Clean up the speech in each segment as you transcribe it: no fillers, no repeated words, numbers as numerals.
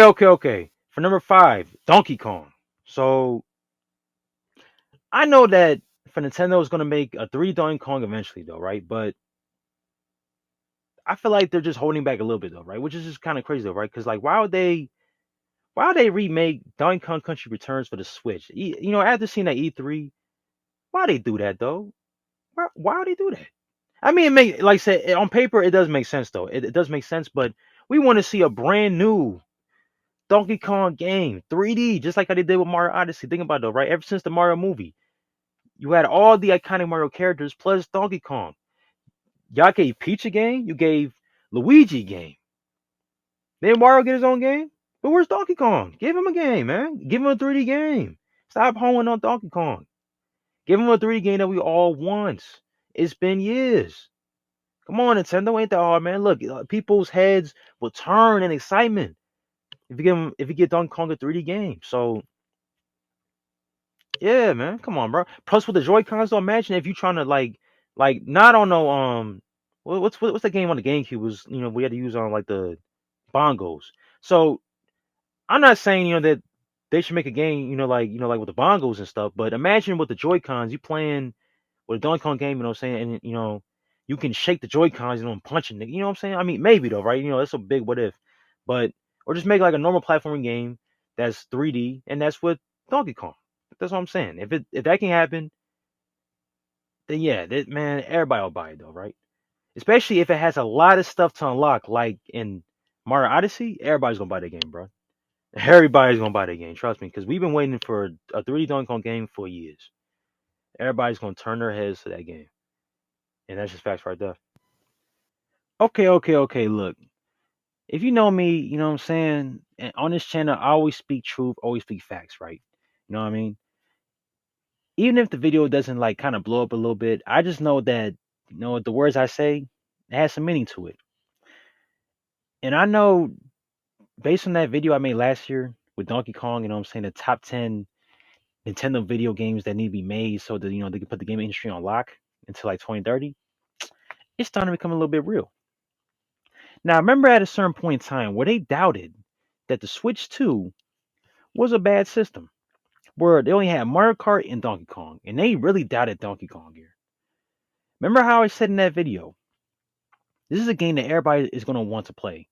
Okay. For number 5, Donkey Kong. So I know that for Nintendo is gonna make a 3 Donkey Kong eventually, though, right? But I feel like they're just holding back a little bit, though, right? Which is just kind of crazy, though, right? Because like, why would they remake Donkey Kong Country Returns for the Switch? After seeing that E3, why they do that though? Why would they do that? I mean, like I said, on paper it does make sense though. It does make sense, but we want to see a brand new Donkey Kong game, 3D, just like how they did with Mario Odyssey. Think about it though, right? Ever since the Mario movie, you had all the iconic Mario characters plus Donkey Kong. Y'all gave Peach a game, you gave Luigi a game. Then Mario get his own game. But where's Donkey Kong? Give him a game, man. Give him a 3D game. Stop honing on Donkey Kong. Give him a 3D game that we all want. It's been years. Come on, Nintendo, ain't that hard, man? Look, people's heads will turn in excitement if you get Donkey Kong a 3D game. So yeah, man, come on, bro. Plus with the Joy Cons, though, imagine if you trying to like not on no what's the game on the GameCube was we had to use on like the bongos. So I'm not saying that they should make a game like with the bongos and stuff, but imagine with the Joy Cons you playing with a Donkey Kong game, what I'm saying, and you can shake the Joy Cons, and punching it. You know what I'm saying? I mean, maybe though, right? That's a big what if, but or just make like a normal platforming game that's 3D, and that's with Donkey Kong. That's what I'm saying. If that can happen, then yeah, man, everybody will buy it though, right? Especially if it has a lot of stuff to unlock, like in Mario Odyssey. Everybody's gonna buy the game, bro. Everybody's gonna buy the game. Trust me, because we've been waiting for a 3D Donkey Kong game for years. Everybody's gonna turn their heads to that game, and that's just facts right there. Okay. Look, if you know me, you know what I'm saying. And on this channel, I always speak truth, always speak facts, right? You know what I mean? Even if the video doesn't like kind of blow up a little bit, I just know that the words I say it has some meaning to it. And I know based on that video I made last year with Donkey Kong, what I'm saying, the top 10 Nintendo video games that need to be made so that they can put the game industry on lock until like 2030. It's starting to become a little bit real. Now, I remember at a certain point in time where they doubted that the Switch 2 was a bad system, where they only had Mario Kart and Donkey Kong, and they really doubted Donkey Kong here. Remember how I said in that video, this is a game that everybody is going to want to play.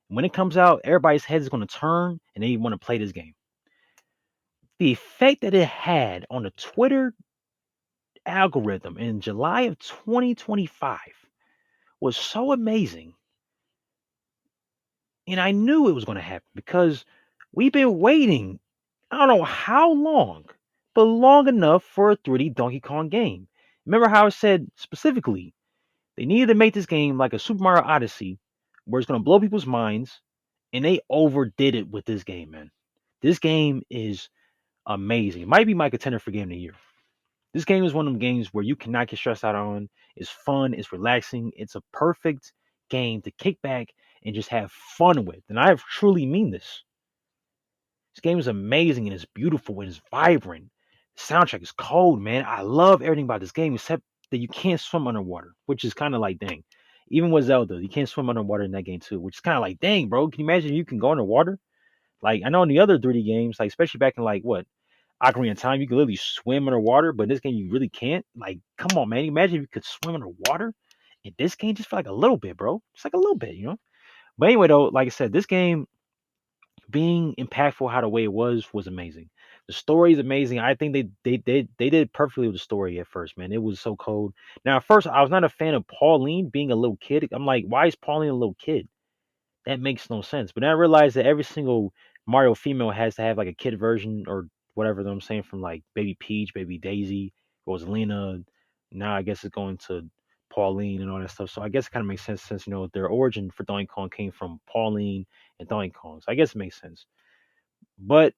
When it comes out, everybody's head is going to turn and they want to play this game. The effect that it had on the Twitter algorithm in July of 2025 was so amazing. And I knew it was going to happen because we've been waiting, I don't know how long, but long enough for a 3D Donkey Kong game. Remember how I said specifically they needed to make this game like a Super Mario Odyssey where it's going to blow people's minds, and they overdid it with this game, man. This game is amazing. It might be my contender for game of the year. This game is one of them games where you cannot get stressed out on. It's fun, it's relaxing, it's a perfect game to kick back and just have fun with. And I truly mean this. This game is amazing and it's beautiful and it's vibrant. The soundtrack is cold, man. I love everything about this game except that you can't swim underwater, which is kind of like dang. Even with Zelda, you can't swim underwater in that game too, which is kind of like dang, bro. Can you imagine you can go underwater? Like I know in the other 3D games, like especially back in like what Ocarina of Time, you can literally swim underwater, but in this game you really can't. Like, come on, man. Imagine if you could swim underwater. In this game, just for like a little bit, bro. Just like a little bit. But anyway, though, like I said, this game being impactful how the way it was amazing. The story is amazing. I think they did perfectly with the story at first, man. It was so cold. Now, at first, I was not a fan of Pauline being a little kid. I'm like, why is Pauline a little kid? That makes no sense. But then I realized that every single Mario female has to have like a kid version or whatever that I'm saying from like Baby Peach, Baby Daisy, Rosalina. Now I guess it's going to Pauline and all that stuff. So I guess it kind of makes sense since their origin for Donkey Kong came from Pauline and Donkey Kong. So I guess it makes sense. But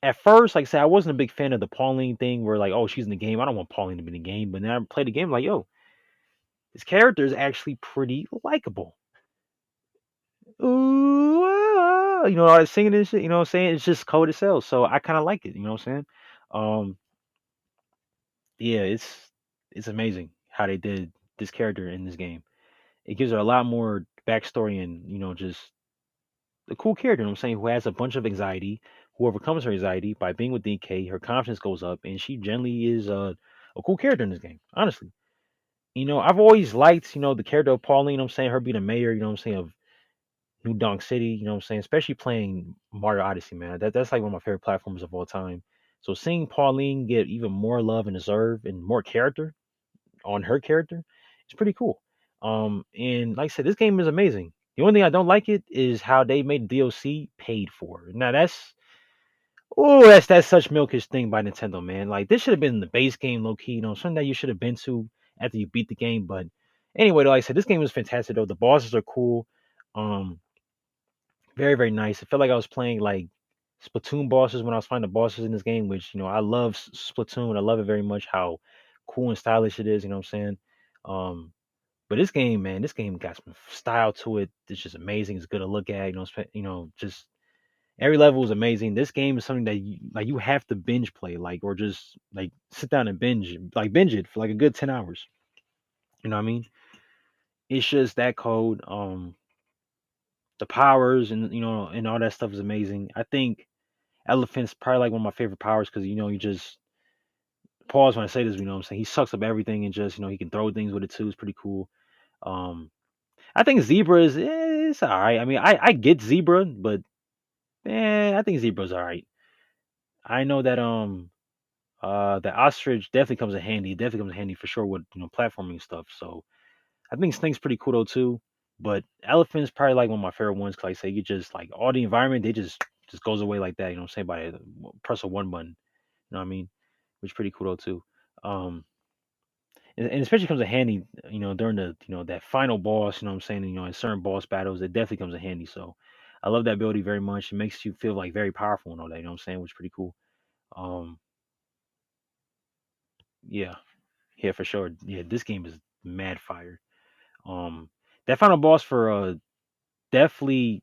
at first, like I said, I wasn't a big fan of the Pauline thing where like, oh, she's in the game. I don't want Pauline to be in the game. But then I played the game like, yo, this character is actually pretty likable. Ooh, all that singing and shit, what I'm saying? It's just cold as hell. So I kind of like it, you know what I'm saying? Um, yeah, it's amazing how they did this character in this game. It gives her a lot more backstory and, just a cool character. You know what I'm saying? Who has a bunch of anxiety, who overcomes her anxiety by being with DK. Her confidence goes up, and she generally is a cool character in this game. Honestly, I've always liked the character of Pauline. You know what I'm saying? Her being a mayor. You know what I'm saying? Of New Donk City. You know what I'm saying? Especially playing Mario Odyssey, man. That's like one of my favorite platforms of all time. So seeing Pauline get even more love and deserve and more character on her character, it's pretty cool. And like I said, this game is amazing. The only thing I don't like it is how they made the DLC paid for. Now that's such milkish thing by Nintendo, man. Like this should have been the base game, low key. Something that you should have been to after you beat the game. But anyway, like I said, this game is fantastic though. The bosses are cool. Um, very very nice. It felt like I was playing like Splatoon bosses when I was fighting the bosses in this game, which I love Splatoon. I love it very much. How cool and stylish it is. You know what I'm saying? Um, but this game, man, this game got some style to it. It's just amazing. It's good to look at. Just every level is amazing. This game is something that you have to binge play, like or just like sit down and binge it for like a good 10 hours. You know what I mean? It's just that code. The powers and all that stuff is amazing. I think Elephant's probably like one of my favorite powers because you just pause when I say this. You know what I'm saying? He sucks up everything and just he can throw things with it too. It's pretty cool. Um, I think Zebra is it's all right. I mean, I get Zebra, but I think Zebra's all right. I know that the ostrich definitely comes in handy. It definitely comes in handy for sure with platforming stuff. So I think Snake's pretty cool though too. But elephant's probably like one of my favorite ones because like I say you just like all the environment they just goes away like that. You know what I'm saying by press a one button. You know what I mean? Which is pretty cool though too. Um, and especially comes in handy, during the that final boss. You know what I'm saying? In certain boss battles, it definitely comes in handy. So I love that ability very much. It makes you feel like very powerful and all that. You know what I'm saying? Which is pretty cool. Um, yeah, yeah, for sure. Yeah, this game is mad fire. Um, that final boss for definitely,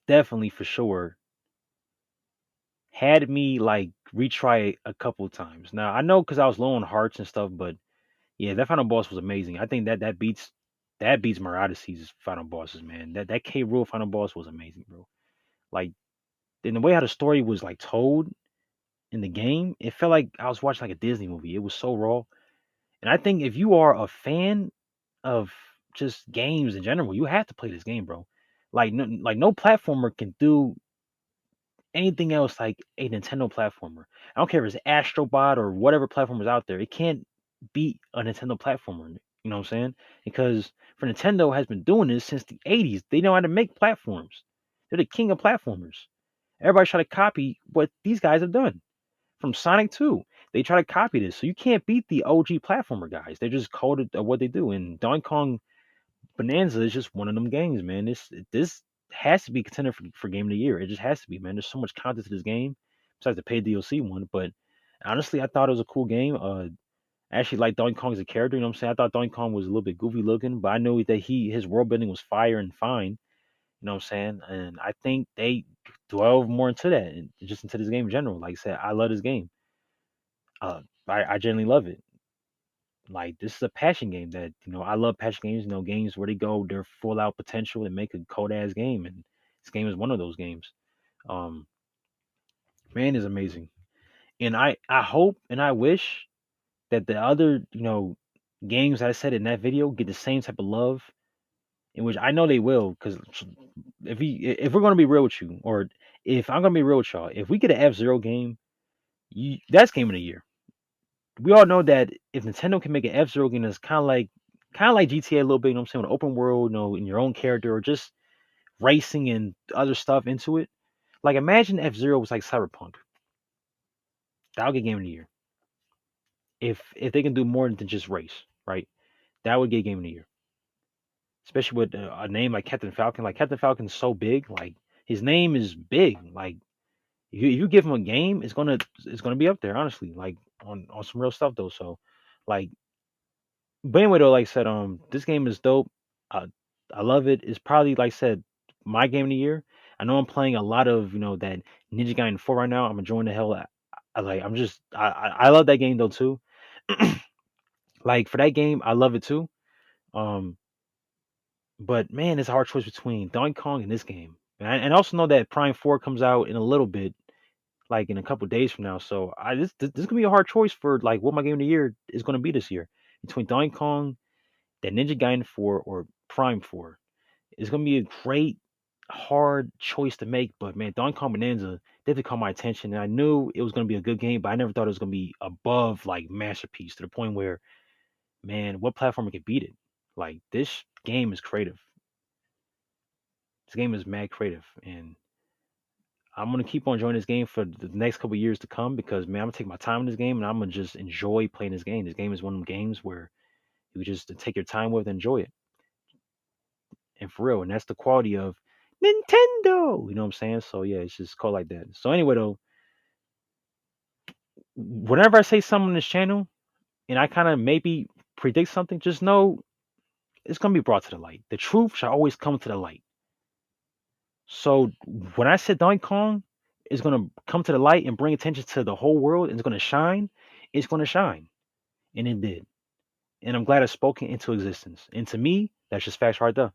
definitely for sure had me like retry it a couple of times. Now I know because I was low on hearts and stuff, but yeah, that final boss was amazing. I think that beats Mario Odyssey's final bosses, man. That K. Rool final boss was amazing, bro. Like in the way how the story was like told in the game, it felt like I was watching like a Disney movie. It was so raw. And I think if you are a fan of just games in general, you have to play this game, bro. Like no platformer can do anything else like a Nintendo platformer. I don't care if it's Astrobot or whatever platform is out there. It can't beat a Nintendo platformer. You know what I'm saying? Because for Nintendo has been doing this since the 80s. They know how to make platforms. They're the king of platformers. Everybody try to copy what these guys have done. From Sonic 2, they try to copy this. So you can't beat the OG platformer guys. They're just coded at what they do. And Donkey Kong Bonanza is just one of them games, man. This has to be contender for game of the year. It just has to be, man. There's so much content to this game besides the paid DLC one. But honestly, I thought it was a cool game. I actually like Donkey Kong as a character. You know what I'm saying? I thought Donkey Kong was a little bit goofy looking, but I know that his world building was fire and fine. You know what I'm saying? And I think they dwell more into that and just into this game in general. Like I said, I love this game. I genuinely love it. Like this is a passion game that I love passion games. Games where they go their full out potential and make a cold ass game, and this game is one of those games. Um, man is amazing, and I hope and I wish that the other games that I said in that video get the same type of love, in which I know they will, because if we're gonna be real with you, or if I'm gonna be real with y'all, if we get an F-Zero game, that's game of the year. We all know that if Nintendo can make an F-Zero game that's kind of like GTA a little bit, you know what I'm saying, with open world, in your own character or just racing and other stuff into it. Like imagine F-Zero was like Cyberpunk. That would get game of the year. If they can do more than just race, right? That would get game of the year. Especially with a name like Captain Falcon. Like Captain Falcon's so big. Like his name is big. Like if you give him a game, it's gonna be up there, honestly. Like on some real stuff though. So like but anyway, though, like I said, this game is dope. Uh, I love it. It's probably like I said, my game of the year. I know I'm playing a lot of that Ninja Gaiden 4 right now. I'm enjoying the hell. I love that game though too. Like for that game, I love it too. Um, But man, it's a hard choice between Donkey Kong and this game. And I also know that Prime 4 comes out in a little bit, like in a couple days from now. So this is gonna be a hard choice for like what my game of the year is gonna be this year between Donkey Kong, that Ninja Gaiden 4, or Prime 4. It's gonna be a great hard choice to make, but man, Donkey Kong Bonanza definitely caught my attention, and I knew it was gonna be a good game, but I never thought it was gonna be above like masterpiece to the point where, man, what platform could beat it? Like this game is creative. This game is mad creative, and I'm gonna keep on enjoying this game for the next couple years to come because man, I'm gonna take my time in this game and I'm gonna just enjoy playing this game. This game is one of them games where you just take your time with and enjoy it, and for real, and that's the quality of Nintendo. You know what I'm saying? So yeah, it's just called like that. So anyway, though, whenever I say something on this channel and I kind of maybe predict something, just know it's gonna be brought to the light. The truth shall always come to the light. So when I said Donkey Kong is gonna come to the light and bring attention to the whole world and it's gonna shine. And it did. And I'm glad I spoke it into existence. And to me, that's just facts right there.